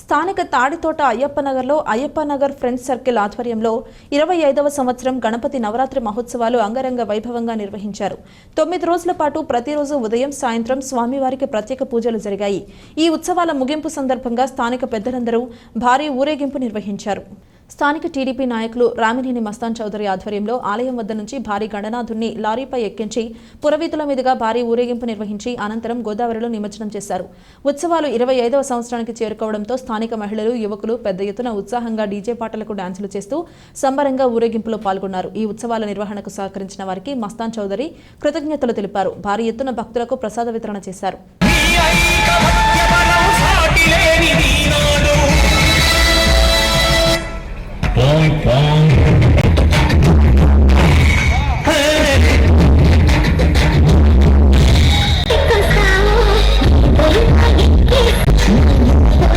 స్థానిక Tadithota అయ్యప్పనగర్లో Ayyappa Nagar friends circle ఆధ్వర్యంలో 25వ సంవత్సరం గణపతి నవరాత్రి మహోత్సవాలు అంగరంగ వైభవంగా నిర్వహించారు. 9 రోజుల పాటు ప్రతిరోజు ఉదయం సాయంత్రం స్వామివారికి ప్రత్యేక పూజలు జరిగాయి. ఈ ఉత్సవాల ముగింపు సందర్భంగా స్థానిక పెద్దలందరూ భారీ ఊరేగింపు నిర్వహించారు. స్థానిక టీడీపీ నాయకులు రామినేని మస్తాన్ చౌదరి ఆధ్వర్యంలో ఆలయం వద్ద నుంచి భారీ గణనాథుణ్ణి లారీపై ఎక్కించి పురవీధుల మీదుగా భారీ ఊరేగింపు నిర్వహించి అనంతరం గోదావరిలో నిమజ్జనం చేశారు. ఉత్సవాలు 25వ సంవత్సరానికి చేరుకోవడంతో స్థానిక మహిళలు, యువకులు పెద్ద ఎత్తున ఉత్సాహంగా డీజే పాటలకు డాన్సులు చేస్తూ సంబరంగా ఊరేగింపులో పాల్గొన్నారు. ఈ ఉత్సవాల నిర్వహణకు సహకరించిన వారికి మస్తాన్ చౌదరి కృతజ్ఞతలు తెలిపారు. భారీ ఎత్తున భక్తులకు ప్రసాద వితరణ చేశారు.